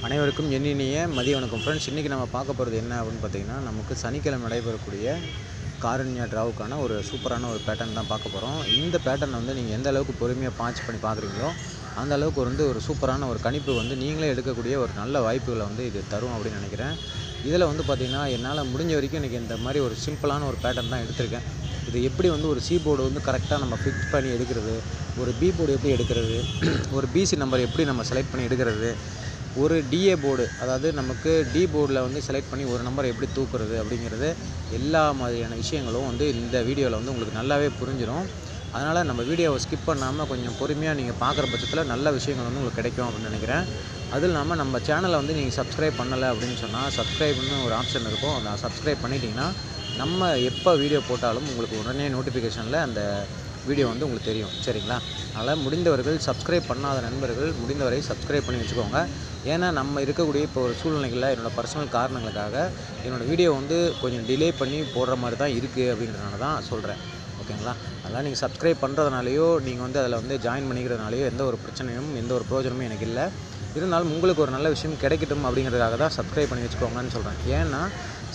அனைவருக்கும் இனிய மதிய வணக்கம் ஃப்ரெண்ட்ஸ். இன்றைக்கி நம்ம பார்க்க போகிறது என்ன அப்படின்னு பார்த்தீங்கன்னா, நமக்கு சனிக்கிழமை நடைபெறக்கூடிய காருண்யா டிராவுக்கான ஒரு சூப்பரான ஒரு பேட்டர்ன் தான் பார்க்க போகிறோம். இந்த பேட்டர்ன் வந்து நீங்கள் எந்த அளவுக்கு பொறுமையாக பாய்ச்சி பண்ணி பார்க்குறீங்களோ அந்த அளவுக்கு ஒரு சூப்பரான ஒரு கணிப்பு நீங்களே எடுக்கக்கூடிய ஒரு நல்ல வாய்ப்புகளை இது தரும் அப்படின்னு நினைக்கிறேன். இதில் பார்த்திங்கன்னா என்னால் முடிஞ்ச வரைக்கும் இன்றைக்கி இந்த மாதிரி ஒரு சிம்பிளான ஒரு பேட்டர்ன் தான் எடுத்திருக்கேன். இது எப்படி ஒரு சி போர்டு கரெக்டாக நம்ம ஃபிக்ஸ் பண்ணி எடுக்கிறது, ஒரு பி போர்டு எப்படி எடுக்கிறது, ஒரு பிசி நம்பர் எப்படி நம்ம செலக்ட் பண்ணி எடுக்கிறது, ஒரு டிஏ போர்டு அதாவது நமக்கு டி போர்டில் செலக்ட் பண்ணி ஒரு நம்பரை எப்படி தூக்குறது அப்படிங்கிறது எல்லா மாதிரியான விஷயங்களும் இந்த வீடியோவில் உங்களுக்கு நல்லாவே புரிஞ்சிடும். அதனால் நம்ம வீடியோவை ஸ்கிப் பண்ணாமல் கொஞ்சம் பொறுமையாக நீங்கள் பார்க்குற பட்சத்தில் நல்ல விஷயங்கள் உங்களுக்கு கிடைக்கும் அப்படின்னு நினைக்கிறேன். அதுவும் இல்லாமல் நம்ம சேனலை நீங்கள் சப்ஸ்கிரைப் பண்ணலை அப்படின்னு சொன்னால் சப்ஸ்கிரைப்னு ஒரு ஆப்ஷன் இருக்கும். அதை சப்ஸ்கிரைப் பண்ணிட்டீங்கன்னா நம்ம எப்போ வீடியோ போட்டாலும் உங்களுக்கு உடனே நோட்டிஃபிகேஷனில் அந்த வீடியோ உங்களுக்கு தெரியும். சரிங்களா? அதனால் முடிந்தவர்கள் சப்ஸ்கிரைப் பண்ணாத நண்பர்கள் முடிந்தவரை சப்ஸ்கிரைப் பண்ணி வச்சுக்கோங்க. ஏன்னா நம்ம இருக்கக்கூடிய இப்போ ஒரு சூழ்நிலைகளில் என்னோடய பர்சனல் காரணங்களுக்காக என்னோடய வீடியோ கொஞ்சம் டிலே பண்ணி போடுற மாதிரி தான் இருக்குது அப்படின்றதுனால தான் சொல்கிறேன். ஓகேங்களா? அதனால் நீங்கள் சப்ஸ்கிரைப் பண்ணுறதுனாலையோ நீங்கள் அதில் ஜாயின் பண்ணிக்கிறதுனாலையோ எந்த ஒரு பிரச்சனையும் எந்த ஒரு பிரயோஜனமும் எனக்கு இல்லை. இருந்தாலும் உங்களுக்கு ஒரு நல்ல விஷயம் கிடைக்கட்டும் அப்படிங்கிறதுக்காக தான் சப்ஸ்கிரைப் பண்ணி வச்சுக்கோங்கன்னு சொல்கிறேன். ஏன்னா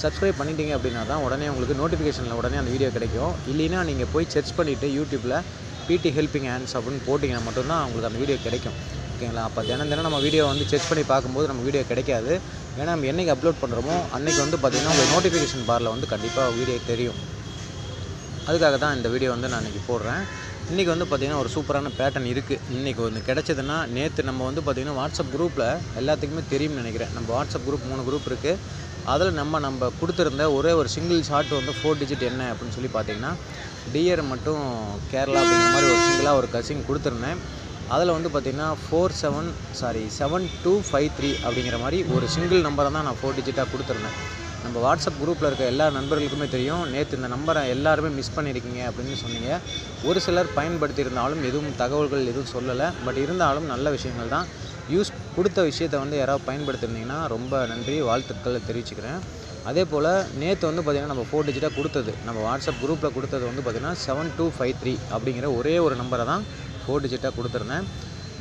சப்ஸ்கிரைப் பண்ணிட்டீங்க அப்படின்னா தான் உடனே உங்களுக்கு நோட்டிஃபிகேஷனில் உடனே அந்த வீடியோ கிடைக்கும். இல்லைன்னா நீங்கள் போய் சர்ச் பண்ணிவிட்டு யூடியூப்பில் பிடி ஹெல்பிங் ஹேண்ட்ஸ் அப்படின்னு போட்டிங்கன்னா மட்டும்தான் உங்களுக்கு அந்த வீடியோ கிடைக்கும். ஓகேங்களா? அப்போ தினம் நம்ம வீடியோ செர்ச் பண்ணி பார்க்கும்போது நம்ம வீடியோ கிடைக்காது. ஏன்னா நம்ம என்றைக்கு அப்லோட் பண்ணுறோமோ அன்றைக்கி பார்த்திங்கன்னா உங்களுக்கு நோட்டிஃபிகேஷன் பாரில் கண்டிப்பாக வீடியோ தெரியும். அதுக்காக தான் இந்த வீடியோ நான் இன்றைக்கி போடுறேன். இன்றைக்கி பார்த்திங்கன்னா ஒரு சூப்பரான பேட்டர்ன் இருக்குது. இன்றைக்கி கிடைச்சதுன்னா நேற்று நம்ம பார்த்திங்கன்னா வாட்ஸ்அப் குரூப்பில் எல்லாத்துக்குமே தெரியும்னு நினைக்கிறேன். நம்ம வாட்ஸ்அப் குரூப் 3 குரூப் இருக்குது. அதில் நம்ம கொடுத்துருந்த ஒரே ஒரு சிங்கிள் ஷாட் 4 டிஜிட் என்ன அப்படின்னு சொல்லி பார்த்தீங்கன்னா டிஆர் மட்டும் கேரளா அப்படிங்கிற மாதிரி ஒரு சிங்கிளாக ஒரு கசிங் கொடுத்துருந்தேன். அதில் பார்த்திங்கன்னா 7253 அப்படிங்கிற மாதிரி ஒரு சிங்கிள் நம்பரை தான் நான் 4 டிஜிட்டாக கொடுத்துருந்தேன். நம்ம வாட்ஸ்அப் குரூப்பில் இருக்க எல்லா நண்பர்களுக்குமே தெரியும். நேற்று இந்த நம்பரை எல்லாருமே மிஸ் பண்ணியிருக்கீங்க அப்படின்னு சொன்னீங்க. ஒரு சிலர் பயன்படுத்தியிருந்தாலும் எதுவும் தகவல்கள் எதுவும் சொல்லலை. பட் இருந்தாலும் நல்ல விஷயங்கள் தான். கொடுத்த விஷயத்தை யாராவது பயன்படுத்திருந்தீங்கன்னா ரொம்ப நன்றி, வாழ்த்துக்களை தெரிவிச்சுக்கிறேன். அதே போல் நேற்று பார்த்திங்கன்னா நம்ம 4 டிஜிட்டாக கொடுத்தது நம்ம வாட்ஸ்அப் குரூப்பில் கொடுத்தது பார்த்திங்கன்னா 7253 அப்படிங்கிற ஒரே ஒரு நம்பரை தான் 4 டிஜிட்டாக கொடுத்துருந்தேன்.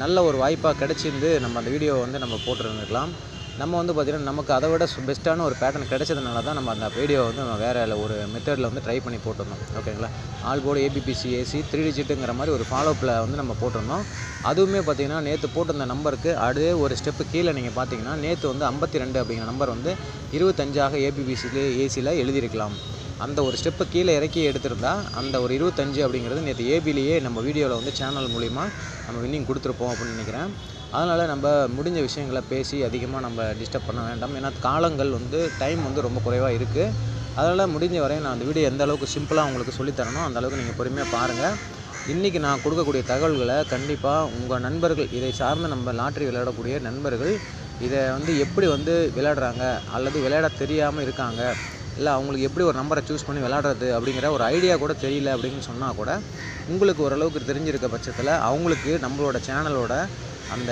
நல்ல ஒரு வாய்ப்பாக கிடச்சிருந்து நம்ம அந்த வீடியோவை நம்ம போட்டுருந்துருக்கலாம். நம்ம பார்த்திங்கன்னா நமக்கு அதை விட பெஸ்ட்டான ஒரு பேட்டர்ன் கிடைச்சதுனால தான் நம்ம அந்த வீடியோவை நம்ம வேறு ஒரு மெத்தடில் ட்ரை பண்ணி போட்டிருந்தோம். ஓகேங்களா? ஆல் போர்டு ஏபிபிசி ஏசி 3 டிஜிட்டுங்கிற மாதிரி ஒரு ஃபாலோப்பில் நம்ம போட்டிருந்தோம். அதுவுமே பார்த்திங்கன்னா நேற்று போட்டிருந்த நம்பருக்கு அதே ஒரு ஸ்டெப்பு கீழே நீங்கள் பார்த்தீங்கன்னா நேற்று 52 அப்படிங்கிற நம்பர் 25ஆக ஏபிபிசிலே ஏசியில் எழுதியிருக்கலாம். அந்த ஒரு ஸ்டெப்பு கீழே இறக்கி எடுத்திருந்தால் அந்த ஒரு 25 அப்படிங்கிறது நேற்று ஏபிலேயே நம்ம வீடியோவில் சேனல் மூலிமா நம்ம வின்னிங் கொடுத்துருப்போம் அப்படின்னு நினைக்கிறேன். அதனால் நம்ம முடிஞ்ச விஷயங்களை பேசி அதிகமாக நம்ம டிஸ்டர்ப் பண்ண வேண்டாம். ஏன்னா காலங்கள் டைம் ரொம்ப குறைவாக இருக்குது. அதனால் முடிஞ்ச வரை நான் அந்த வீடியோ எந்த அளவுக்கு சிம்பிளாக உங்களுக்கு சொல்லித்தரனோ அந்த அளவுக்கு நீங்கள் பொறுமையாக பாருங்கள். இன்றைக்கி நான் கொடுக்கக்கூடிய தகவல்களை கண்டிப்பாக உங்கள் நண்பர்கள், இதை சார்ந்து நம்ம லாட்ரி விளையாடக்கூடிய நண்பர்கள் இதை எப்படி விளையாடுறாங்க அல்லது விளையாட தெரியாமல் இருக்காங்க, இல்லை அவங்களுக்கு எப்படி ஒரு நம்பரை சூஸ் பண்ணி விளையாடுறது அப்படிங்கிற ஒரு ஐடியா கூட தெரியல அப்படின்னு சொன்னால் கூட உங்களுக்கு ஓரளவுக்கு தெரிஞ்சிருக்க பட்சத்தில் அவங்களுக்கு நம்மளோட சேனலோட அந்த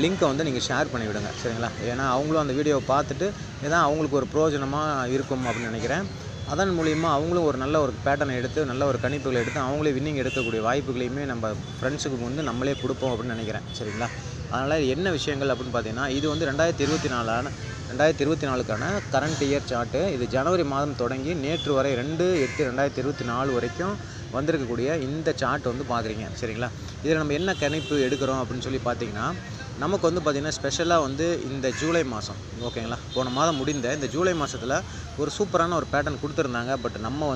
லிங்க்கை நீங்கள் ஷேர் பண்ணிவிடுங்க. சரிங்களா? ஏன்னா அவங்களும் அந்த வீடியோவை பார்த்துட்டு இதான் அவங்களுக்கு ஒரு பிரயோஜனமாக இருக்கும் அப்படின்னு நினைக்கிறேன். அதன் மூலிமா அவங்களும் ஒரு நல்ல ஒரு பேட்டர்னை எடுத்து நல்ல ஒரு கணிப்புகளை எடுத்து அவங்களே வின்னிங் எடுக்கக்கூடிய வாய்ப்புகளையுமே நம்ம ஃப்ரெண்ட்ஸுக்கு நம்மளே கொடுப்போம் அப்படின்னு நினைக்கிறேன். சரிங்களா? அதனால் என்ன விஷயங்கள் அப்படின்னு பார்த்தீங்கன்னா இது 2024க்கான கரண்ட் இயர் சார்ட்டு. இது ஜனவரி மாதம் தொடங்கி நேற்று வரை 2/8/2024 வரைக்கும் வந்திருக்கக்கூடிய இந்த சார்ட் பார்க்குறீங்க. சரிங்களா? இதில் நம்ம என்ன கணிப்பு எடுக்கிறோம் அப்படின்னு சொல்லி பார்த்தீங்கன்னா நமக்கு பார்த்திங்கன்னா ஸ்பெஷலாக இந்த ஜூலை மாதம், ஓகேங்களா, போன மாதம் முடிந்த இந்த ஜூலை மாதத்தில் ஒரு சூப்பரான ஒரு பேட்டர்ன் கொடுத்துருந்தாங்க. பட் நம்ம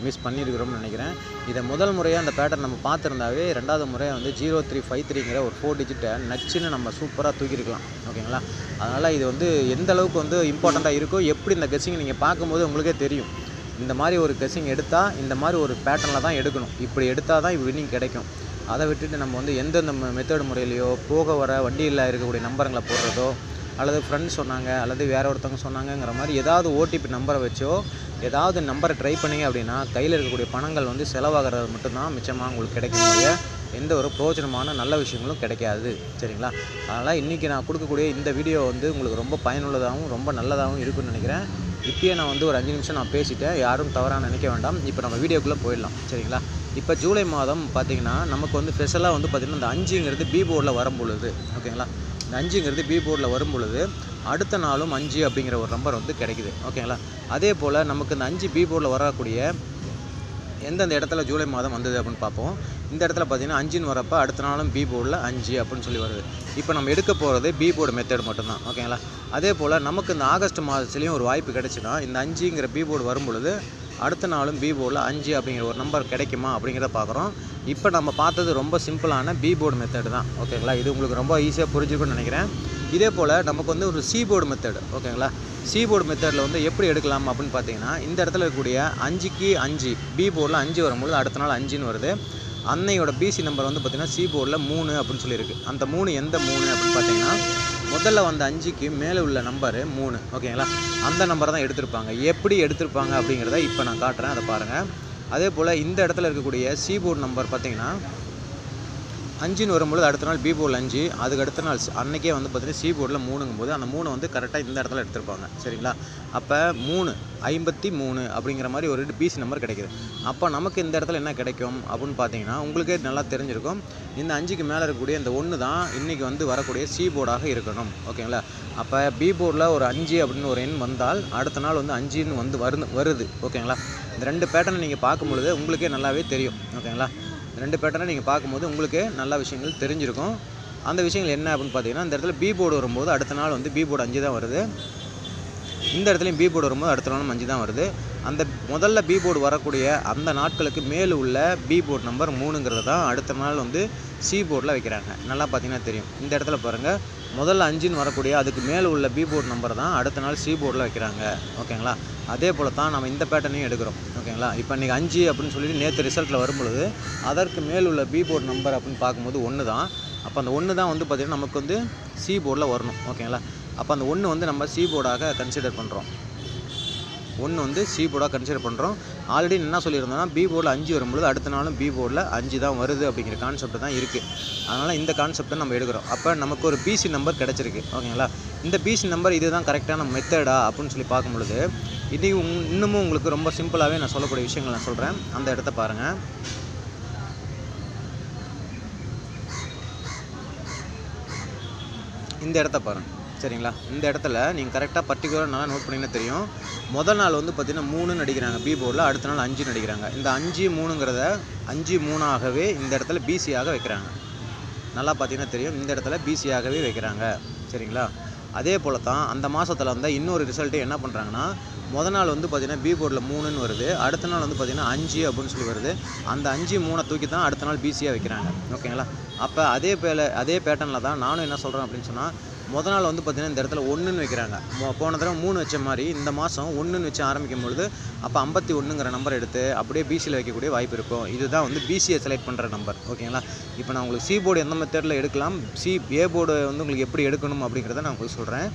மிஸ் பண்ணியிருக்கிறோம்னு நினைக்கிறேன். இதை முதல் முறையாக அந்த பேட்டர்ன் நம்ம பார்த்துருந்தாவே ரெண்டாவது முறையாக 0353ங்கிற ஒரு 4 டிஜிட்டை நச்சுன்னு நம்ம சூப்பராக தூக்கியிருக்கலாம். ஓகேங்களா? அதனால் இது எந்த அளவுக்கு இம்பார்ட்டண்ட்டாக இருக்கோ எப்படி இந்த கெஸ்ஸிங் நீங்கள் பார்க்கும்போது உங்களுக்கே தெரியும். இந்த மாதிரி ஒரு கெஸ்ஸிங் எடுத்தால் இந்த மாதிரி ஒரு பேட்டர்னில் தான் எடுக்கணும். இப்படி எடுத்தால் தான் வின்னிங் கிடைக்கும். அதை விட்டுட்டு நம்ம எந்தெந்த மெத்தட் முறையிலையோ போக வர வண்டியில் இருக்கக்கூடிய நம்பருங்களை போடுறதோ அல்லது ஃப்ரெண்ட்ஸ் சொன்னாங்க அல்லது வேறு ஒருத்தவங்க சொன்னாங்கங்கிற மாதிரி ஏதாவது ஓடிபி நம்பரை வச்சோ ஏதாவது நம்பரை ட்ரை பண்ணிங்க அப்படின்னா கையில் இருக்கக்கூடிய பணங்கள் செலவாகிறது மட்டும்தான் மிச்சமாக உங்களுக்கு கிடைக்கக்கூடிய எந்த ஒரு பிரயோஜனமான நல்ல விஷயங்களும் கிடைக்காது. சரிங்களா? அதனால் இன்றைக்கி நான் கொடுக்கக்கூடிய இந்த வீடியோ உங்களுக்கு ரொம்ப பயனுள்ளதாகவும் ரொம்ப நல்லதாகவும் இருக்குன்னு நினைக்கிறேன். இப்போயே நான் ஒரு 5 நிமிஷம் நான் பேசிட்டேன். யாரும் தவறாக நினைக்க வேண்டாம். இப்போ நம்ம வீடியோக்குள்ளே போயிடலாம். சரிங்களா? இப்போ ஜூலை மாதம் பார்த்திங்கன்னா நமக்கு ஸ்பெஷலாக பார்த்திங்கன்னா இந்த 5ங்கிறது பி போர்டில் வரும்பொழுது, ஓகேங்களா, இந்த இந்த 5ங்கிறது பி போர்டில் வரும் பொழுது அடுத்த நாளும் 5 அப்படிங்கிற ஒரு நம்பர் வந்து கிடைக்குது. ஓகேங்களா? அதே போல் நமக்கு இந்த 5 பி போர்டில் வரக்கூடிய எந்தெந்த இடத்துல ஜூலை மாதம் வந்தது அப்படின்னு பார்ப்போம். இந்த இடத்துல பார்த்தீங்கன்னா 5ன்னு வரப்போ அடுத்த நாளும் பி போர்டில் 5 அப்படின்னு சொல்லி வருது. இப்போ நம்ம எடுக்க போகிறது பி போர்டு மெத்தட் மட்டும்தான். ஓகேங்களா? அதே போல் நமக்கு இந்த ஆகஸ்ட் மாதத்துலேயும் ஒரு வாய்ப்பு கிடைச்சுன்னா இந்த 5ங்கிற பி போர்டு வரும் பொழுது அடுத்த நாளும் பி போர்டில் 5 அப்படிங்கிற ஒரு நம்பர் கிடைக்குமா அப்படிங்கிறத பார்க்குறோம். இப்போ நம்ம பார்த்தது ரொம்ப சிம்பிளான பி போர்டு மெத்தட் தான். ஓகேங்களா? இது உங்களுக்கு ரொம்ப ஈஸியாக புரிஞ்சுக்குன்னு நினைக்கிறேன். இதே போல் நமக்கு வந்து ஒரு சி போர்டு மெத்தட். ஓகேங்களா? சி போர்டு மெத்தடில் வந்து எப்படி எடுக்கலாம் அப்படின்னு பார்த்தீங்கன்னா இந்த இடத்துல இருக்கக்கூடிய 5க்கு 5 பி போர்டில் 5 வரும்பொழுது அடுத்த நாள் 5ன்னு வருது. அன்னையோட பிசி நம்பர் வந்து பார்த்திங்கன்னா சி போர்டில் 3 அப்படின்னு சொல்லியிருக்கு. அந்த 3 எந்த 3 அப்படின்னு பார்த்தீங்கன்னா முதல்ல வந்த 5க்கு மேலே உள்ள நம்பரு 3. ஓகேங்களா? அந்த நம்பரை தான் எடுத்திருப்பாங்க. எப்படி எடுத்திருப்பாங்க அப்படிங்கிறத இப்போ நான் காட்டுறேன், அதை பாருங்கள். அதே போல் இந்த இடத்துல இருக்கக்கூடிய சி போர்டு நம்பர் பார்த்திங்கன்னா 5ன்னு வரும்பொழுது அடுத்த நாள் பி போர்டில் 5, அதுக்கு அடுத்த நாள் அன்றைக்கே வந்து பார்த்திங்கன்னா சி போர்டில் 3ங்கும்போது அந்த 3 வந்து கரெக்டாக இந்த இடத்துல எடுத்திருப்பாங்க. சரிங்களா? அப்போ 353 அப்படிங்கிற மாதிரி ஒரு பிசி நம்பர் கிடைக்குது. அப்போ நமக்கு இந்த இடத்துல என்ன கிடைக்கும் அப்படின்னு பார்த்தீங்கன்னா உங்களுக்கே நல்லா தெரிஞ்சிருக்கும். இந்த 5க்கு மேலே இருக்கக்கூடிய இந்த 1 தான் இன்றைக்கி வந்து வரக்கூடிய சி போர்டாக இருக்கணும். ஓகேங்களா? அப்போ பி போர்டில் ஒரு 5 அப்படின்னு ஒரு எண் வந்தால் அடுத்த நாள் வந்து 5ன்னு வந்து வருது. ஓகேங்களா? இந்த 2 பேட்டர்னை நீங்கள் பார்க்கும்பொழுது உங்களுக்கே நல்லாவே தெரியும். ஓகேங்களா? 2 பேட்டர்னை நீங்கள் பார்க்கும்போது உங்களுக்கு நல்ல விஷயங்கள் தெரிஞ்சிருக்கும். அந்த விஷயங்கள் என்ன அப்படின்னு பார்த்தீங்கன்னா இந்த இடத்துல பி போர்டு வரும்போது அடுத்த நாள் வந்து பி போர்டு 5 தான் வருது. இந்த இடத்துலையும் பி போர்டு வரும்போது அடுத்த நாளும் 5 தான் வருது. அந்த முதல்ல பி போர்டு வரக்கூடிய அந்த நாட்களுக்கு மேலே உள்ள பி போர்டு நம்பர் 3ங்கிறது தான் அடுத்த நாள் வந்து சி போர்டில் வைக்கிறாங்க. நல்லா பார்த்தீங்கன்னா தெரியும். இந்த இடத்துல பாருங்கள், முதல்ல 5ன்னு வரக்கூடிய அதுக்கு மேலே உள்ள பி போர்டு நம்பர் தான் அடுத்த நாள் சி போர்டில் வைக்கிறாங்க. ஓகேங்களா? அதே போல் தான் நம்ம இந்த பேட்டர்னையும் எடுக்கிறோம். ஓகேங்களா? இப்போ இன்றைக்கி 5 அப்படின்னு சொல்லிட்டு நேற்று ரிசல்ட்டில் வரும்பொழுது அதற்கு மேல் உள்ள பி போர்டு நம்பர் அப்படின்னு பார்க்கும்போது 1 தான். அப்போ அந்த 1 தான் வந்து பார்த்திங்கன்னா நமக்கு வந்து சி போர்டில் வரணும். ஓகேங்களா? அப்போ அந்த 1 வந்து நம்ம சி போர்டாக கன்சிடர் பண்ணுறோம். 1 வந்து சி போர்டாக கன்சிடர் பண்ணுறோம். ஆல்ரெடி என்ன சொல்லியிருந்தோம்னா பி போர்டில் 5 வரும்பொழுது அடுத்த நாளும் பி போர்டில் 5 தான் வருது அப்படிங்கிற கான்செப்ட் தான் இருக்குது. அதனால் இந்த கான்செப்டை நம்ம எடுக்கிறோம். அப்போ நமக்கு ஒரு பிசி நம்பர் கிடச்சிருக்கு. ஓகேங்களா? இந்த பிசி நம்பர் இது தான் கரெக்டான மெத்தடா அப்படின்னு சொல்லி பார்க்கும்பொழுது இன்றைக்கி இன்னமும் உங்களுக்கு ரொம்ப சிம்பிளாகவே நான் சொல்லக்கூடிய விஷயங்கள் நான் சொல்கிறேன். அந்த இடத்த பாருங்கள். இந்த இடத்த பாருங்கள். சரிங்களா? இந்த இடத்துல நீங்கள் கரெக்டாக பர்டிகுலராக நல்லா நோட் பண்ணிங்கன்னா தெரியும். முதல் நாள் வந்து பார்த்திங்கன்னா 3ன்னு அடிக்கிறாங்க பி போர்டில், அடுத்த நாள் 5ன்னு அடிக்கிறாங்க. இந்த 5 3ங்கிறத 5 3ஆகவே இந்த இடத்துல பிசியாக வைக்கிறாங்க. நல்லா பார்த்தீங்கன்னா தெரியும். இந்த இடத்துல பிசியாகவே வைக்கிறாங்க. சரிங்களா? அதே போல் தான் அந்த மாதத்தில் வந்து இன்னொரு ரிசல்ட்டு என்ன பண்ணுறாங்கன்னா முதல் நாள் வந்து பார்த்திங்கன்னா பி போர்டில் 3ன்னு வருது, அடுத்த நாள் வந்து பார்த்திங்கன்னா 5 அப்படின்னு சொல்லி வருது. அந்த 5 3 தூக்கி தான் அடுத்த நாள் பிசியாக வைக்கிறாங்க. ஓகேங்களா? அப்போ அதே பேட்டர்னில் தான் நானும் என்ன சொல்கிறேன் அப்படின்னு சொன்னால் முதல் நாள் வந்து பார்த்திங்கன்னா இந்த இடத்துல 1ன்னு வைக்கிறாங்க. போன தடவை 3 வச்ச மாதிரி இந்த மாதம் 1ன்னு வச்சு ஆரம்பிக்கும் பொழுது அப்போ 51ங்கிற நம்பர் எடுத்து அப்படியே பிசியில் வைக்கக்கூடிய வாய்ப்பு இருக்கும். இதுதான் வந்து பிசியை செலக்ட் பண்ணுற நம்பர். ஓகேங்களா? இப்போ நான் உங்களுக்கு சி போர்டு எந்த மெத்தடில் எடுக்கலாம், ஏ போர்டு வந்து உங்களுக்கு எப்படி எடுக்கணும் அப்படிங்கிறத நான் உங்களுக்கு சொல்கிறேன்.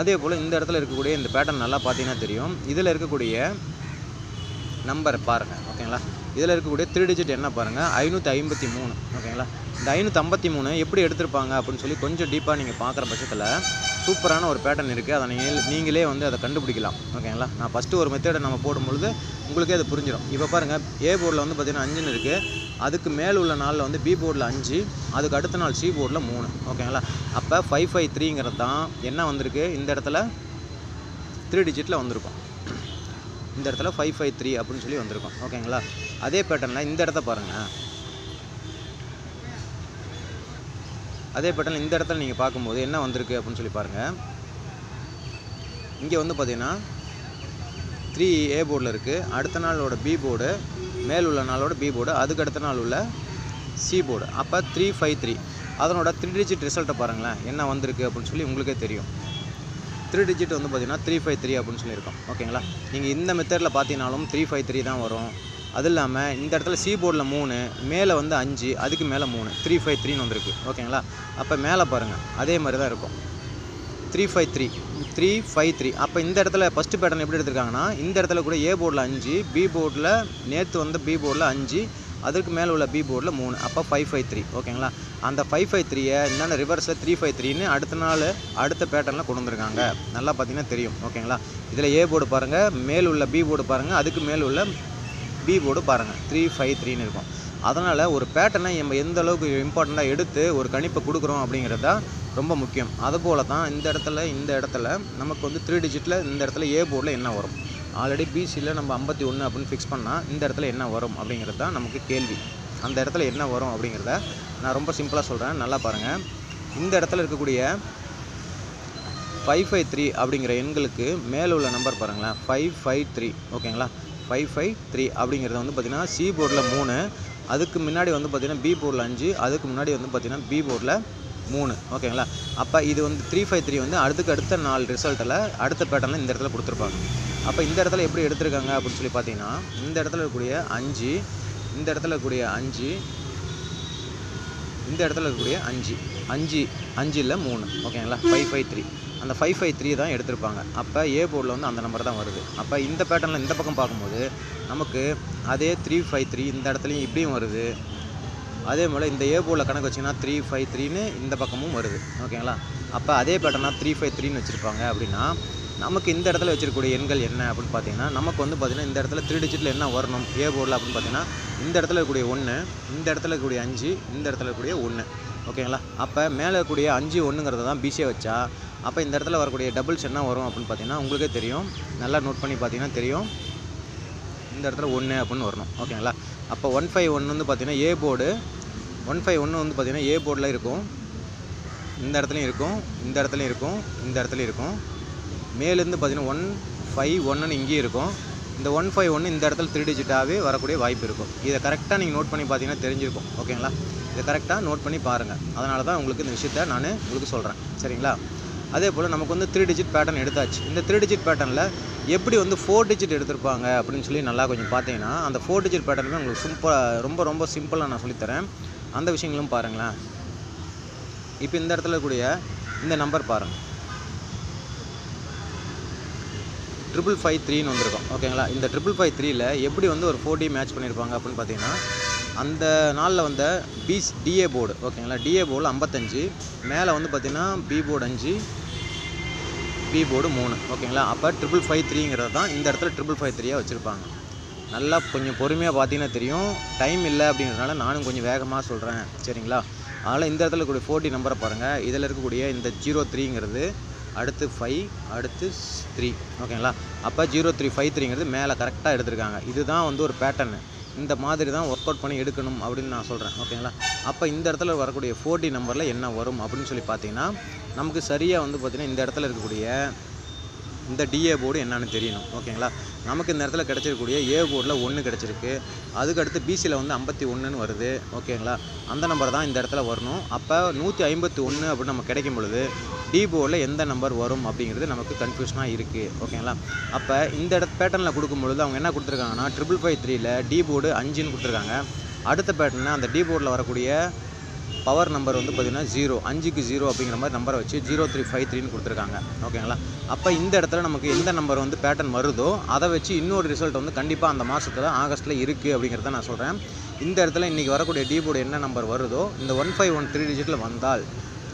அதே போல் இந்த இடத்துல இருக்கக்கூடிய இந்த பேட்டர்ன் நல்லா பார்த்தீங்கன்னா தெரியும். இதில் இருக்கக்கூடிய நம்பர் பாருங்கள். ஓகேங்களா? இதில் இருக்கக்கூடிய 3 டிஜிட் என்ன பாருங்கள், 553. ஓகேங்களா? இந்த 553 எப்படி எடுத்திருப்பாங்க அப்படின்னு சொல்லி கொஞ்சம் டீப்பாக நீங்கள் பார்க்குற பட்சத்தில் சூப்பரான ஒரு பேட்டர்ன் இருக்குது. அதை நீங்களே வந்து அதை கண்டுபிடிக்கலாம். ஓகேங்களா? நான் ஃபஸ்ட்டு ஒரு மெத்தடை நம்ம போடும்பொழுது உங்களுக்கே அது புரிஞ்சிடும். இப்போ பாருங்கள், ஏ போர்டில் வந்து பார்த்திங்கன்னா 5ன்னு இருக்குது. அதுக்கு மேலே உள்ள நாளில் வந்து பி போர்டில் 5, அதுக்கு அடுத்த நாள் சி போர்டில் 3. ஓகேங்களா? அப்போ 553ங்கிறது தான் என்ன வந்திருக்கு, இந்த இடத்துல 3 டிஜிட்டில் வந்திருக்கும். இந்த இடத்துல 553 அப்படின்னு சொல்லி வந்திருக்கும். ஓகேங்களா? அதே பேட்டர்னில் இந்த இடத்த பாருங்கள். அதே பேட்டர்னில் இந்த இடத்துல நீங்கள் பார்க்கும்போது என்ன வந்திருக்கு அப்படின்னு சொல்லி பாருங்கள். இங்கே வந்து பார்த்திங்கன்னா 3 ஏ போர்டில் இருக்குது, அடுத்த நாளோட பி போர்டு, மேல் உள்ள நாளோட பி போர்டு, அதுக்கு அடுத்த நாள் உள்ள சி போர்டு. அப்போ 353 அதனோட 3 டிஜிட் ரிசல்ட்டை பாருங்களேன் என்ன வந்திருக்கு அப்படின்னு சொல்லி உங்களுக்கே தெரியும். 3 டிஜிட் வந்து பார்த்திங்கன்னா 353 அப்படின்னு சொல்லியிருக்கோம். ஓகேங்களா? நீங்கள் இந்த மெத்தடில் பார்த்தீங்கனாலும் 353 தான் வரும். அது இல்லாமல் இந்த இடத்துல சி போர்டில் 3, மேலே வந்து 5, அதுக்கு மேலே 3, 353ன்னு வந்திருக்கு. ஓகேங்களா? அப்போ மேலே பாருங்கள் அதே மாதிரி தான் இருக்கும். 353. அப்போ இந்த இடத்துல ஃபஸ்ட்டு பேட்டர்ன் எப்படி எடுத்திருக்காங்கன்னா இந்த இடத்துல கூட ஏ போர்டில் 5, பி போர்டில் நேற்று வந்து பி போர்டில் 5, அதுக்கு மேலே உள்ள பி போர்டில் 3, அப்போ 553. ஓகேங்களா? அந்த 553ஐ என்னென்ன ரிவர்ஸில் 353ன்னு அடுத்த நாள் அடுத்த பேட்டர்னில் கொண்டு வந்திருக்காங்க. நல்லா பார்த்தீங்கன்னா தெரியும். ஓகேங்களா? இதில் ஏ போர்டு பாருங்கள், மேல் உள்ள பி போர்டு பாருங்கள், அதுக்கு மேல் உள்ள பி போர்டு பாருங்கள், 353ன்னு இருக்கும். அதனால் ஒரு பேட்டர்னை நம்ம எந்த அளவுக்கு இம்பார்ட்டண்ட்டாக எடுத்து ஒரு கணிப்பை கொடுக்குறோம் அப்படிங்கிறது தான் ரொம்ப முக்கியம். அதுபோல் தான் இந்த இடத்துல நமக்கு வந்து 3 டிஜிட்டில் இந்த இடத்துல ஏ போர்டில் என்ன வரும், ஆல்ரெடி பிசியில் நம்ம 51 அப்படின்னு ஃபிக்ஸ் பண்ணால் இந்த இடத்துல என்ன வரும் அப்படிங்கிறது தான் நமக்கு கேள்வி. அந்த இடத்துல என்ன வரும் அப்படிங்கிறத நான் ரொம்ப சிம்பிளாக சொல்கிறேன், நல்லா பாருங்கள். இந்த இடத்துல இருக்கக்கூடிய 553 அப்படிங்கிற எண்களுக்கு மேலே உள்ள நம்பர் பாருங்களேன், 553 ஓகேங்களா. 553 அப்படிங்கிறது வந்து பார்த்திங்கன்னா சி போர்டில் 3, அதுக்கு முன்னாடி வந்து பார்த்திங்கன்னா பி போர்டில் 5, அதுக்கு முன்னாடி வந்து பார்த்திங்கன்னா பி போர்டில் 3 ஓகேங்களா. அப்போ இது வந்து 353 வந்து அடுத்த 4 ரிசல்ட்டில் அடுத்த பேட்டர்னில் இந்த இடத்துல கொடுத்துருப்பாங்க. அப்போ இந்த இடத்துல எப்படி எடுத்திருக்காங்க அப்படின்னு சொல்லி பார்த்தீங்கன்னா, இந்த இடத்துல இருக்கக்கூடிய 5, இந்த இடத்துல இருக்கக்கூடிய 5, இந்த இடத்துல இருக்கக்கூடிய 5 இல்லை 3 ஓகேங்களா. 553 அந்த 553 தான் எடுத்திருப்பாங்க. அப்போ ஏ போர்டில் வந்து அந்த நம்பர் தான் வருது. அப்போ இந்த பேட்டர்னில் இந்த பக்கம் பார்க்கும்போது நமக்கு அதே 353 இந்த இடத்துலையும் இப்படியும் வருது. அதே போல் இந்த ஏ போர்டில் கணக்கு வச்சிங்கன்னா 353ன்னு இந்த பக்கமும் வருது ஓகேங்களா. அப்போ அதே பேட்டர்னாக 353ன்னு வச்சுருப்பாங்க. அப்படின்னா நமக்கு இந்த இடத்துல வச்சிருக்கக்கூடிய எண்கள் என்ன அப்படின்னு பார்த்தீங்கன்னா, நமக்கு வந்து பார்த்திங்கன்னா இந்த இடத்துல 3 டிஜிட்டில் என்ன வரணும் ஏ போர்டில் அப்படின்னு பார்த்தீங்கன்னா, இந்த இடத்துல இருக்கக்கூடிய 1, இந்த இடத்துல இருக்கக்கூடிய 5, இந்த இடத்துல இருக்கக்கூடிய 1 ஓகேங்களா. அப்போ மேலே இருக்கக்கூடிய 5 1ங்கிறத தான் பிசியை வச்சா, அப்போ இந்த இடத்துல வரக்கூடிய டபுள்ஸ் என்ன வரும் அப்படின்னு பார்த்தீங்கன்னா உங்களுக்கே தெரியும், நல்லா நோட் பண்ணி பார்த்தீங்கன்னா தெரியும், இந்த இடத்துல 1 அப்படின்னு வரணும் ஓகேங்களா. அப்போ 151 வந்து பார்த்திங்கன்னா ஏ போர்டு, 151 வந்து பார்த்திங்கன்னா ஏ போர்டில் இருக்கும், இந்த இடத்துலையும் இருக்கும், இந்த இடத்துலையும் இருக்கும், இந்த இடத்துலையும் இருக்கும். மேலேருந்து பார்த்திங்கன்னா 151ன்னு இங்கேயும் இருக்கும். இந்த 151 இந்த இடத்துல 3 டிஜிட்டாகவே வரக்கூடிய வாய்ப்பு இருக்கும். இதை கரெக்டாக நீங்கள் நோட் பண்ணி பார்த்தீங்கன்னா தெரிஞ்சிருக்கும் ஓகேங்களா. இதை கரெக்டாக நோட் பண்ணி பாருங்கள். அதனால தான் உங்களுக்கு இந்த விஷயத்த நான் உங்களுக்கு சொல்கிறேன் சரிங்களா. அதே போல் நமக்கு வந்து 3 டிஜிட் பேட்டர்ன் எடுத்தாச்சு. இந்த 3 டிஜிட் பேட்டர்னில் எப்படி வந்து 4 டிஜிட் எடுத்திருப்பாங்க அப்படின்னு சொல்லி நல்லா கொஞ்சம் பார்த்தீங்கன்னா, அந்த 4 டிஜிட் பேட்டர்ன் உங்களுக்கு ரொம்ப சிம்பிளாக நான் சொல்லித்தரேன். அந்த விஷயங்களும் பாருங்களேன். இப்போ இந்த இடத்துல இருக்கக்கூடிய இந்த நம்பர் பாருங்கள், 553ன்னு வந்திருக்கும் ஓகேங்களா. இந்த 553ல் எப்படி வந்து ஒரு 4D மேட்ச் பண்ணியிருப்பாங்க அப்படின்னு பார்த்தீங்கன்னா, அந்த நாளில் வந்த டிஏ போர்டு ஓகேங்களா. டிஏ போர்டில் 55, மேலே வந்து பார்த்திங்கன்னா பி போர்டு 5, பி போர்டு 3 ஓகேங்களா. அப்போ 553ங்கிறது தான் இந்த இடத்துல 553யாக வச்சுருப்பாங்க. நல்லா கொஞ்சம் பொறுமையாக பார்த்தீங்கன்னா தெரியும். டைம் இல்லை அப்படிங்கிறதுனால நானும் கொஞ்சம் வேகமாக சொல்கிறேன் சரிங்களா. அதனால் இந்த இடத்துல இருக்கக்கூடிய 4D நம்பரை பாருங்கள். இதில் இருக்கக்கூடிய இந்த 03ங்கிறது அடுத்து 5, அடுத்து 3 ஓகேங்களா. அப்போ 0353ங்கிறது மேலே கரெக்டாக எடுத்திருக்காங்க. இதுதான் வந்து ஒரு பேட்டர்னு. இந்த மாதிரி தான் ஒர்க் அவுட் பண்ணி எடுக்கணும் அப்படின்னு நான் சொல்கிறேன் ஓகேங்களா. அப்போ இந்த இடத்துல வரக்கூடிய 4D நம்பரில் என்ன வரும் அப்படின்னு சொல்லி பார்த்தீங்கன்னா, நமக்கு சரியாக வந்து பார்த்திங்கன்னா இந்த இடத்துல இருக்கக்கூடிய இந்த டிஏ போர்டு என்னன்னு தெரியணும் ஓகேங்களா. நமக்கு இந்த இடத்துல கிடச்சிருக்கக்கூடிய ஏ போர்டில் 1 கிடச்சிருக்கு, அதுக்கடுத்து பிசியில் வந்து 51ன்னு வருது ஓகேங்களா. அந்த நம்பர் தான் இந்த இடத்துல வரணும். அப்போ 151 அப்படின்னு நம்ம கிடைக்கும் பொழுது டி போர்டில் எந்த நம்பர் வரும் அப்படிங்கிறது நமக்கு கன்ஃபியூஷனாக இருக்குது ஓகேங்களா. அப்போ இந்த பேட்டர்னில் கொடுக்கும்பொழுது அவங்க என்ன கொடுத்துருக்காங்கன்னா, 553ல் டி போர்டு 5ன்னு கொடுத்துருக்காங்க. அடுத்த பேட்டர்னில் அந்த டி போர்டில் வரக்கூடிய பவர் நம்பர் வந்து பார்த்திங்கன்னா 0, 5க்கு 0 அப்படிங்கிற மாதிரி நம்பரை வச்சு 0353ன்னு கொடுத்துருக்காங்க ஓகேங்களா. அப்போ இந்த இடத்துல நமக்கு எந்த நம்பர் வந்து பேட்டர்ன் வருதோ அதை வச்சு இன்னொரு ரிசல்ட் வந்து கண்டிப்பாக அந்த மாதத்தில் ஆகஸ்ட்டில் இருக்குது அப்படிங்கிறத நான் சொல்கிறேன். இந்த இடத்துல இன்றைக்கி வரக்கூடிய டி போர்டு என்ன நம்பர் வருதோ, இந்த 151 3 டிஜிட்டில் வந்தால்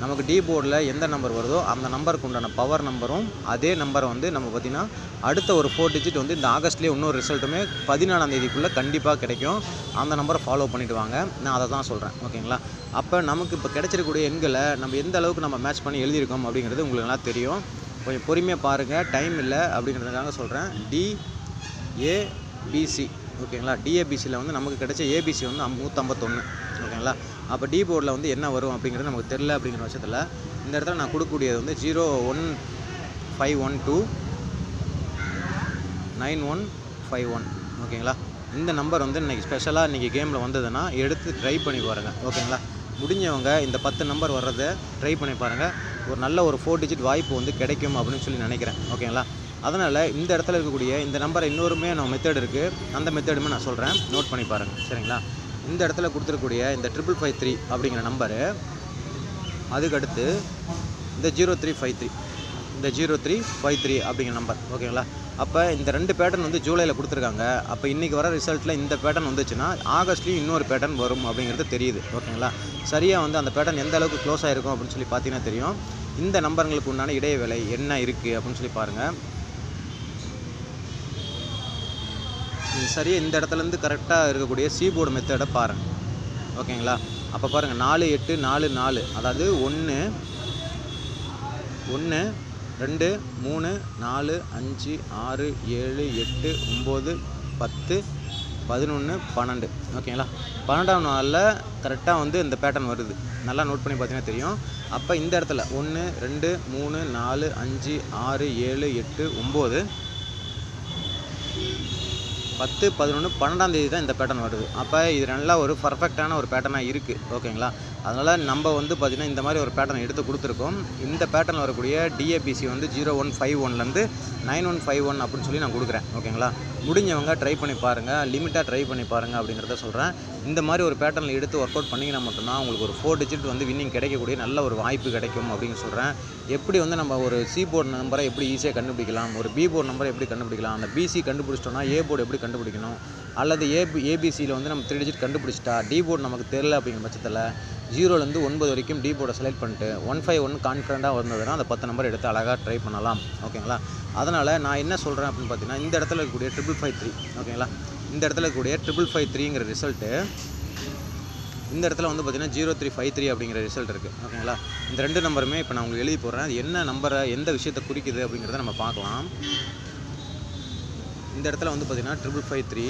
நமக்கு டி போர்டில் எந்த நம்பர் வருதோ அந்த நம்பருக்கு உண்டான பவர் நம்பரும் அதே நம்பரை வந்து நம்ம பார்த்திங்கன்னா அடுத்த ஒரு 4 டிஜிட் வந்து இந்த ஆகஸ்ட்லேயே இன்னொரு ரிசல்ட்டுமே 14ஆம் தேதிக்குள்ளே கண்டிப்பாக கிடைக்கும். அந்த நம்பரை ஃபாலோ பண்ணிவிட்டு வாங்க, நான் அதை தான் சொல்கிறேன் ஓகேங்களா. அப்போ நமக்கு இப்போ கிடைச்சிருக்கக்கூடிய எண்களை நம்ம எந்த அளவுக்கு நம்ம மேட்ச் பண்ணி எழுதியிருக்கோம் அப்படிங்கிறது உங்களுக்கு நல்லா தெரியும். கொஞ்சம் பொறுமையாக பாருங்கள், டைம் இல்லை அப்படிங்கிறதுக்காக சொல்கிறேன். டிஏபிசி ஓகேங்களா. டிஏபிசியில் வந்து நமக்கு கிடைச்ச ஏபிசி வந்து 151 ஓகேங்களா. அப்போ டி போர்டில் வந்து என்ன வரும் அப்படிங்கிறது நமக்கு தெரில அப்படிங்கிற பட்சத்தில் இந்த இடத்துல நான் கொடுக்கக்கூடியது வந்து 01512 9151 ஓகேங்களா. இந்த நம்பர் வந்து இன்றைக்கி ஸ்பெஷலாக இன்றைக்கி கேமில் வந்ததுன்னா எடுத்து ட்ரை பண்ணி பாருங்கள் ஓகேங்களா. முடிஞ்சவங்க இந்த 10 நம்பர் வர்றதை ட்ரை பண்ணி பாருங்கள். ஒரு நல்ல ஒரு 4 டிஜிட் வாய்ப்பு வந்து கிடைக்கும் அப்படின்னு சொல்லி நினைக்கிறேன் ஓகேங்களா. அதனால் இந்த இடத்துல இருக்கக்கூடிய இந்த நம்பரை இன்னொருமே நம்ம மெத்தட் இருக்குது, அந்த மெத்தடுமே நான் சொல்கிறேன், நோட் பண்ணி பாருங்கள் சரிங்களா. இந்த இடத்துல கொடுத்துருக்கூடிய இந்த 553 அப்படிங்கிற நம்பரு, அதுக்கடுத்து இந்த 0353 அப்படிங்கிற நம்பர் ஓகேங்களா. அப்போ இந்த 2 பேட்டர்ன் வந்து ஜூலையில் கொடுத்துருக்காங்க. அப்போ இன்றைக்கி வர ரிசல்ட்டில் இந்த பேட்டர்ன் வந்துச்சுன்னா ஆகஸ்ட்லேயும் இன்னொரு பேட்டர்ன் வரும் அப்படிங்கிறது தெரியுது ஓகேங்களா. சரியாக வந்து அந்த பேட்டர்ன் எந்த அளவுக்கு க்ளோஸ் ஆகிருக்கும் அப்படின்னு சொல்லி பார்த்தீங்கன்னா தெரியும். இந்த நம்பர்களுக்கு உண்டான இடைவேளை என்ன இருக்குது அப்படின்னு சொல்லி பாருங்கள். சரியாக இந்த இடத்துலேருந்து கரெக்டாக இருக்கக்கூடிய சி போர்டு மெத்தடை பாருங்கள். ஓகேங்களா? அப்போ பாருங்கள் 4 8 4 4, அதாவது 1 1 2 3 4 5 6 7 8 9 10 11 12. ஓகேங்களா? 12ஆம் நாளில் கரெக்டாக வந்து இந்த பேட்டர்ன் வருது. நல்லா நோட் பண்ணி பார்த்தீங்கன்னா தெரியும். அப்போ இந்த இடத்துல 1 2 3 4 5 6 7 8 9 10 11 12ஆம் தேதி தான் இந்த பேட்டர்ன் வருது. அப்போ இது நல்லா ஒரு பர்ஃபெக்டான ஒரு பேட்டர்னாக இருக்குது. ஓகேங்களா? அதனால் நம்ம வந்து பார்த்திங்கன்னா இந்த மாதிரி ஒரு பேட்டர்ன் எடுத்து கொடுத்துருக்கோம். இந்த பேட்டர்ன் வரக்கூடிய DABC வந்து 0151லேருந்து 9151 அப்படின்னு சொல்லி நான் கொடுக்குறேன். ஓகேங்களா? முடிஞ்சவங்க ட்ரை பண்ணி பாருங்கள், லிமிட்டாக ட்ரை பண்ணி பாருங்கள் அப்படிங்கிறத சொல்கிறேன். இந்த மாதிரி ஒரு பேட்டர்னில் எடுத்து ஒர்க் அவுட் பண்ணிங்கன்னா மட்டும்தான் உங்களுக்கு ஒரு 4 டிஜிட் வந்து வின்னிங் கிடைக்கக்கூடிய நல்ல ஒரு வாய்ப்பு கிடைக்கும் அப்படின்னு சொல்கிறேன். எப்படி வந்து நம்ம ஒரு சி போர்டு நம்பரை எப்படி ஈஸியாக கண்டுபிடிக்கலாம், ஒரு பி போர்டு நம்பரை எப்படி கண்டுபிடிக்கலாம், அந்த BC கண்டுபிடிச்சிட்டோம்னா ஏ போர்டு எப்படி கண்டுபிடிக்கணும், அல்லது ABCயில் வந்து நம்ம 3 டிஜிட் கண்டுபிடிச்சிட்டா டி போர்டு நமக்கு தெரியல அப்படிங்கிற பட்சத்தில் 0லேருந்து 9 வரைக்கும் டி போர்டை செலக்ட் பண்ணிட்டு 151 கான்ஃபிடண்ட்டாக வந்ததுன்னா அந்த 10 நம்பர் எடுத்து அழகாக ட்ரை பண்ணலாம். ஓகேங்களா? அதனால் நான் என்ன சொல்கிறேன் அப்படின்னு பார்த்தீங்கன்னா, இந்த இடத்துல இருக்கக்கூடிய 5553. ஓகேங்களா? இந்த இடத்துல இருக்கக்கூடிய 5553ங்கிற ரிசல்ட்டு இந்த இடத்துல வந்து பார்த்திங்கன்னா 0353 அப்படிங்கிற ரிசல்ட் இருக்குது. ஓகேங்களா? இந்த 2 நம்பருமே இப்போ நான் உங்களுக்கு எழுதி போடுறேன். அது என்ன நம்பரை எந்த விஷயத்தை குறிக்குது அப்படிங்கிறத நம்ம பார்க்கலாம். இந்த இடத்துல வந்து பார்த்திங்கன்னா 5553,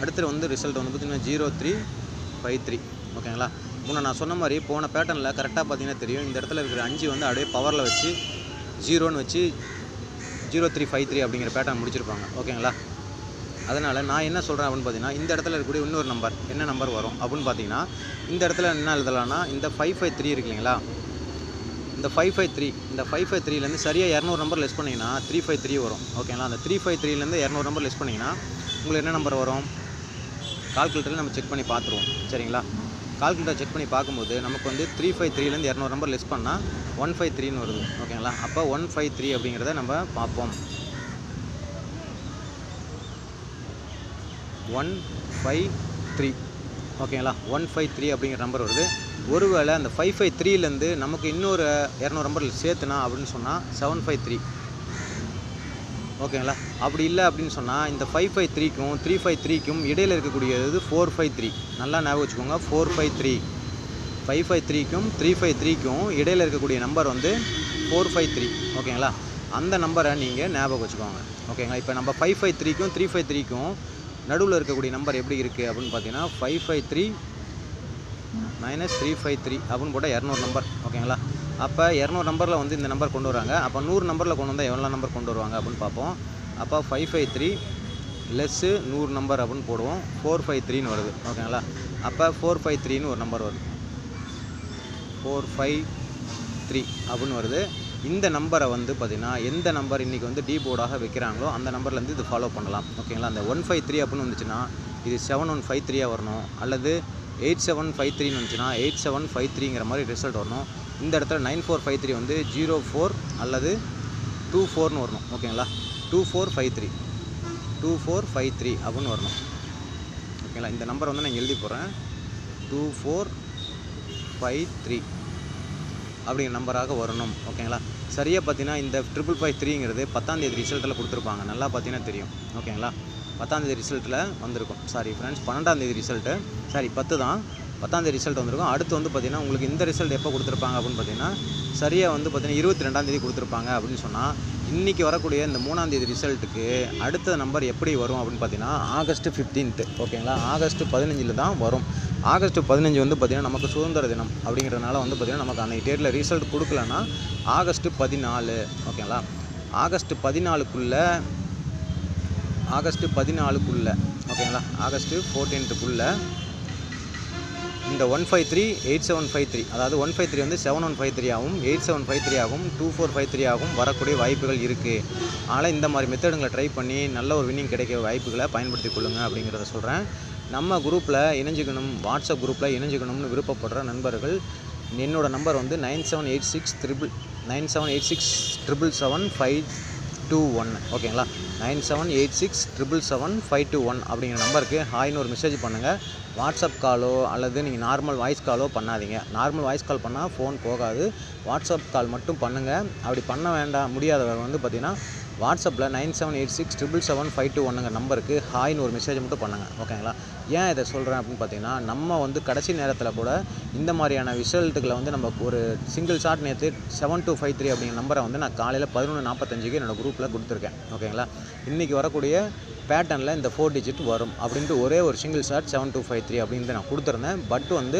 அடுத்து வந்து ரிசல்ட் வந்து பார்த்திங்கன்னா 0353. ஓகேங்களா? முன்னே நான் சொன்ன மாதிரி போன பேட்டர்னில் கரெக்டாக பார்த்திங்கன்னா தெரியும். இந்த இடத்துல இருக்கிற 5 வந்து அப்படியே பவரில் வச்சு 0ன்னு வச்சு 0353 அப்படிங்கிற பேட்டர்ன் முடிச்சிருப்பாங்க. ஓகேங்களா? அதனால் நான் என்ன சொல்கிறேன் அப்படின்னு பார்த்தீங்கன்னா, இந்த இடத்துல இருக்கக்கூடிய இன்னொரு நம்பர் என்ன நம்பர் வரும் அப்படின்னு பார்த்தீங்கன்னா, இந்த இடத்துல என்ன எழுதலாம்னா, இந்த 553 இருக்கு இல்லைங்களா, இந்த 553லேருந்து சரியாக 200 நம்பர் லெஸ் பண்ணிங்கன்னா 353 வரும். ஓகேங்களா? அந்த 353லேருந்து 200 நம்பர் லெஸ் பண்ணிங்கன்னா உங்களுக்கு என்ன நம்பர் வரும்? கால்குலேட்டரில் நம்ம செக் பண்ணி பார்த்துருவோம். சரிங்களா? கால்குலேட்டர் செக் பண்ணி பார்க்கும்போது நமக்கு வந்து 353லேருந்து 200 நம்பர் லெஸ் பண்ணால் 153ன்னு வருது. ஓகேங்களா? அப்போ 153 அப்படிங்கிறத நம்ம பார்ப்போம். 153. ஓகேங்களா? 153 அப்படிங்கிற நம்பர் வருது. ஒருவேளை அந்த 553லேருந்து நமக்கு இன்னொரு 200 நம்பர் சேர்த்துனா அப்படின்னு சொன்னால் 753. ஓகேங்களா? அப்படி இல்லை அப்படின்னு சொன்னால் இந்த 553க்கும் 353க்கும் இடையில் இருக்கக்கூடியது 453. நல்லா ஞாபகம் வச்சுக்கோங்க. 453. 553க்கும் 353க்கும் இடையில் இருக்கக்கூடிய நம்பர் வந்து 453. ஓகேங்களா? அந்த நம்பரை நீங்கள் ஞாபகம் வச்சுக்கோங்க. ஓகேங்களா? இப்போ நம்ம 553க்கும் 353க்கும் நடுவில் இருக்கக்கூடிய நம்பர் எப்படி இருக்குது அப்படின்னு பார்த்தீங்கன்னா 553 - 353 அப்படின்னு போட்டால் 200 நம்பர். ஓகேங்களா? அப்போ 200 நம்பரில் வந்து இந்த நம்பர் கொண்டு வராங்க. அப்போ 100 நம்பரில் கொண்டு வந்தால் எவ்வளோ நம்பர் கொண்டு வருவாங்க அப்படின்னு பார்ப்போம். அப்போ 553 லெஸ்ஸு 100 நம்பர் அப்படின்னு போடுவோம். 453ன்னு வருது. ஓகேங்களா? அப்போ 453ன்னு ஒரு நம்பர் வருது. 453 அப்படின்னு வருது. இந்த நம்பரை வந்து பார்த்திங்கன்னா எந்த நம்பர் இன்றைக்கி வந்து டி போர்டாக வைக்கிறாங்களோ அந்த நம்பர்லேருந்து இது ஃபாலோ பண்ணலாம். ஓகேங்களா? அந்த 153 அப்படின்னு வந்துச்சுன்னா இது 7153 வரணும், அல்லது 8753ன்னு வந்துச்சுன்னா 8753ங்கிற மாதிரி ரிசல்ட் வரணும். இந்த இடத்துல 9453 வந்து 04 அல்லது 24ன்னு வரணும். ஓகேங்களா? 2453 அப்படின்னு வரணும். ஓகேங்களா? இந்த நம்பர் வந்து நான் எழுதி போகிறேன். 2453 அப்படிங்கிற நம்பராக வரணும். ஓகேங்களா? சரியாக பார்த்தீங்கன்னா இந்த 5553ங்கிறது 10ஆம் தேதி ரிசல்ட்டில் கொடுத்துருப்பாங்க. நல்லா பார்த்தீங்கன்னா தெரியும். ஓகேங்களா? 10ஆம் தேதி ரிசல்ட்டில் வந்திருக்கும். சாரி ஃப்ரெண்ட்ஸ், 12ஆம் தேதி ரிசல்ட்டு. சாரி 10 தான். 10ஆம் தேதி ரிசல்ட் வந்திருக்கும். அடுத்து வந்து பார்த்திங்கன்னா உங்களுக்கு இந்த ரிசல்ட் எப்போ கொடுத்துருப்பாங்க அப்படின்னு பார்த்தீங்கன்னா சரியாக வந்து பார்த்திங்கன்னா 22ஆம் தேதி கொடுத்துருப்பாங்க அப்படின்னு சொன்னால் இன்றைக்கி வரக்கூடிய இந்த 3ஆம் தேதி ரிசல்ட்டுக்கு அடுத்த நம்பர் எப்படி வரும் அப்படின்னு பார்த்தீங்கன்னா ஆகஸ்ட் 15. ஓகேங்களா? ஆகஸ்ட் 15 தான் வரும். ஆகஸ்ட் 15 வந்து பார்த்திங்கன்னா நமக்கு சுதந்திர தினம் அப்படிங்கிறதுனால வந்து பார்த்திங்கன்னா நமக்கு அன்றைக்கி டேட்டில் ரிசல்ட் கொடுக்கலன்னா ஆகஸ்ட் 14. ஓகேங்களா? ஆகஸ்ட் 14க்குள்ளே ஓகேங்களா? ஆகஸ்ட் 14க்குள்ளே இந்த 153 8753, அதாவது 153 வந்து 7153 ஆகும், 8753 ஆகும், 2453 ஆகும் வரக்கூடிய வாய்ப்புகள் இருக்குது. ஆனால் இந்த மாதிரி மெத்தடுங்களை ட்ரை பண்ணி நல்ல ஒரு வின்னிங் கிடைக்க வாய்ப்புகளை பயன்படுத்தி கொள்ளுங்க அப்படிங்கிறத சொல்கிறேன். நம்ம குரூப்பில் இணைஞ்சிக்கணும், வாட்ஸ்அப் குரூப்பில் இணைஞ்சிக்கணும்னு விருப்பப்படுற நண்பர்கள் என்னோடய நம்பர் வந்து 9786777521. ஓகேங்களா? 9786777521 அப்படிங்கிற நம்பருக்கு ஹாய்னு ஒரு மெசேஜ் பண்ணுங்கள். வாட்ஸ்அப் காலோ அல்லது நீங்கள் நார்மல் வாய்ஸ் காலோ பண்ணாதீங்க. நார்மல் வாய்ஸ் கால் பண்ணால் ஃபோன் போகாது. வாட்ஸ்அப் கால் மட்டும் பண்ணுங்கள். அப்படி பண்ண முடியாதவங்க வந்து பார்த்திங்கன்னா வாட்ஸ்அப்பில் 9786777521 நம்பருக்கு ஹாய்னு ஒரு மெசேஜ் மட்டும் பண்ணுங்கள். ஓகேங்களா? ஏன் இதை சொல்கிறேன் அப்படின்னு பார்த்தீங்கன்னா, நம்ம வந்து கடைசி நேரத்தில் கூட இந்த மாதிரியான ரிசல்ட்டுகளை வந்து நம்ம ஒரு சிங்கிள் ஷாட் நேற்று 7253 அப்படிங்கிற நம்பரை வந்து நான் காலையில் 11:45க்கு என்னோடய குரூப்பில் கொடுத்துருக்கேன். ஓகேங்களா? இன்றைக்கி வரக்கூடிய பேட்டர்னில் இந்த 4 டிஜிட் வரும் அப்படின்ட்டு ஒரே ஒரு சிங்கிள் ஷாட் 7253 அப்படின்ட்டு நான் கொடுத்துருந்தேன். பட் வந்து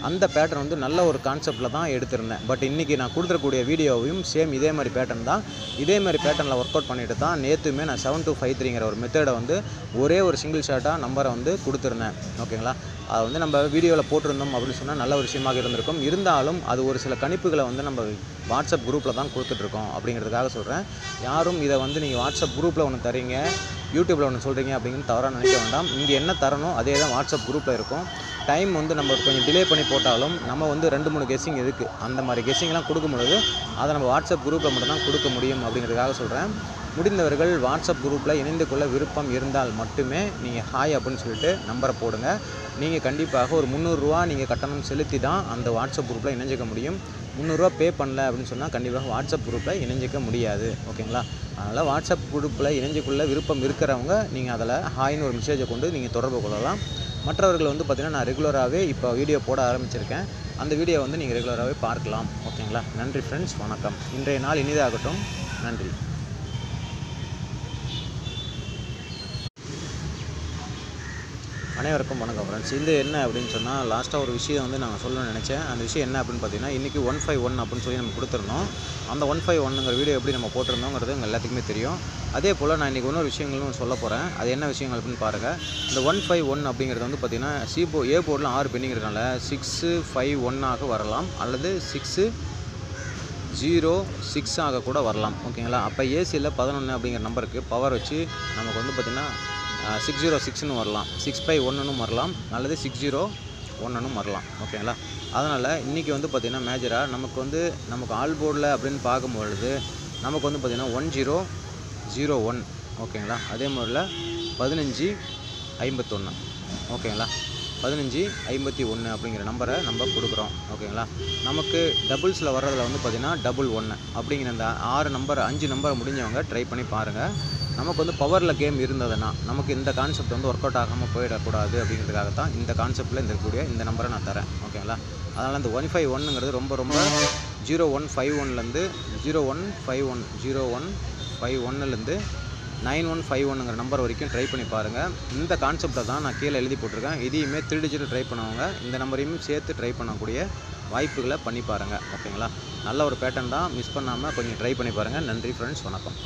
அந்த பேட்டர்ன் வந்து நல்ல ஒரு கான்செப்டில் தான் எடுத்திருந்தேன். பட் இன்றைக்கி நான் கொடுத்துருக்கூடிய வீடியோவையும் சேம் இதே மாதிரி பேட்டர்ன் தான், இதே மாதிரி பேட்டர்னில் ஒர்க் அவுட் பண்ணிட்டு தான் நேற்றுமே நான் 7253ங்கிற ஒரு மெத்தடை வந்து ஒரே ஒரு சிங்கிள் ஷாட்டாக நம்பரை வந்து கொடுத்துருந்தேன். ஓகேங்களா? அது வந்து நம்ம வீடியோவில் போட்டிருந்தோம் அப்படின்னு சொன்னால் நல்ல ஒரு விஷயமாக இருந்திருக்கும். இருந்தாலும் அது ஒரு சில கணிப்புகளை வந்து நம்ம வாட்ஸ்அப் குரூப்பில் தான் கொடுத்துட்ருக்கோம் அப்படிங்கிறதுக்காக சொல்கிறேன். யாரும் இதை வந்து நீங்கள் வாட்ஸ்அப் குரூப்பில் ஒன்று தரீங்க, யூடியூப்பில் ஒன்று சொல்கிறீங்க அப்படிங்கிறது தவறாக நினைக்க வேண்டாம். இங்கே என்ன தரணும் அதே தான் வாட்ஸ்அப் குரூப்பில் இருக்கும். டைம் வந்து நம்ம கொஞ்சம் டிலே பண்ணி போட்டாலும் நம்ம வந்து 2-3 கெஸ்ஸிங் இருக்குது. அந்த மாதிரி கெஸ்ஸிங்லாம் கொடுக்கும்பொழுது அதை நம்ம வாட்ஸ்அப் குரூப்பில் மட்டும் தான் கொடுக்க முடியும் அப்படிங்கிறதுக்காக சொல்கிறேன். முடிந்தவர்கள் வாட்ஸ்அப் குரூப்பில் இணைந்து கொள்ள விருப்பம் இருந்தால் மட்டுமே நீங்கள் ஹாய் அப்படின்னு சொல்லிட்டு நம்பரை போடுங்க. நீங்கள் கண்டிப்பாக ஒரு 300 ரூபா நீங்கள் கட்டணம் செலுத்தி தான் அந்த வாட்ஸ்அப் குரூப்பில் இணைஞ்சிக்க முடியும். 300 ரூபா பே பண்ணல அப்படின்னு சொன்னால் கண்டிப்பாக வாட்ஸ்அப் குரூப்பில் இணைஞ்சிக்க முடியாது. ஓகேங்களா? அதனால் வாட்ஸ்அப் குரூப்பில் இணைஞ்சிக்குள்ள விருப்பம் இருக்கிறவங்க நீங்கள் அதில் ஹாய்னு ஒரு மெசேஜை கொண்டு நீங்கள் தொடர்பு கொள்ளலாம். மற்றவர்கள் வந்து பார்த்திங்கன்னா நான் ரெகுலராகவே இப்போ வீடியோ போட ஆரம்பிச்சிருக்கேன். அந்த வீடியோ வந்து நீங்கள் ரெகுலராகவே பார்க்கலாம். ஓகேங்களா? நன்றி ஃப்ரெண்ட்ஸ், வணக்கம். இன்றைய நாள் இனிதாகட்டும். நன்றி. அனைவருக்கும் வணக்கம் ஃப்ரெண்ட்ஸ். இது என்ன அப்படின்னு சொன்னால், லாஸ்ட்டாக ஒரு விஷயம் வந்து நான் சொல்லணும்னு நினச்சேன். அந்த விஷயம் என்ன அப்படின்னு பார்த்தீங்கன்னா, இன்றைக்கி 151 அப்படின்னு சொல்லி நம்ம கொடுத்துருந்தோம். அந்த 151ங்கிற வீடியோ எப்படி நம்ம போட்டிருந்தோங்கிறது உங்கள் எல்லாத்துக்குமே தெரியும். அதே போல் நான் இன்றைக்கி இன்னொரு விஷயங்களும் சொல்ல போகிறேன். அது என்ன விஷயங்கள் அப்படின்னு பாருங்கள். இந்த 151 அப்படிங்கிறது வந்து பார்த்திங்கன்னா ஏ போர்டில் 6 பெண்டிங்கிறதுனால 651 வரலாம், அல்லது 606 ஆக கூட வரலாம். ஓகேங்களா? அப்போ ஏசியில் 11 அப்படிங்கிற நம்பருக்கு பவர் வச்சு நமக்கு வந்து பார்த்திங்கன்னா 606ன்னு வரலாம், 651ன்னு வரலாம், அல்லது 601ன்னு வரலாம். ஓகேங்களா? அதனால் இன்றைக்கி வந்து பார்த்திங்கன்னா மேஜராக நமக்கு ஆல் போர்டில் அப்படின்னு பார்க்கும்பொழுது நமக்கு வந்து பார்த்திங்கன்னா 1001. ஓகேங்களா? அதே மாதிரில 1551. ஓகேங்களா? 1551 அப்படிங்கிற நம்பரை நம்ம கொடுக்குறோம். ஓகேங்களா? நமக்கு டபுள்ஸில் வர்றதில் வந்து பார்த்திங்கன்னா 11 அப்படிங்கிற அந்த 5 நம்பரை முடிஞ்சவங்க ட்ரை பண்ணி பாருங்கள். நமக்கு வந்து பவரில் கேம் இருந்ததுன்னா நமக்கு இந்த கான்செப்ட் வந்து ஒர்க் அவுட் ஆகாமல் போயிடக்கூடாது அப்படிங்கிறதுக்காக தான் இந்த கான்செப்ட்டில் இருக்கக்கூடிய இந்த நம்பரை நான் தரேன். ஓகேங்களா? அதனால் இந்த 151ங்கிறது ரொம்ப 0151லேருந்து 0151லேருந்து 9151ங்கிற நம்பர் வரைக்கும் ட்ரை பண்ணி பாருங்கள். இந்த கான்செப்டை தான் நான் கீழே எழுதி போட்டிருக்கேன். இதையுமே 3 டிஜிட் ட்ரை பண்ணவங்க இந்த நம்பரையும் சேர்த்து ட்ரை பண்ணக்கூடிய வாய்ப்புகளை பண்ணி பாருங்கள். ஓகேங்களா? நல்ல ஒரு பேட்டர்ன் தான், மிஸ் பண்ணாமல் கொஞ்சம் ட்ரை பண்ணி பாருங்கள். நன்றி ஃப்ரெண்ட்ஸ், வணக்கம்.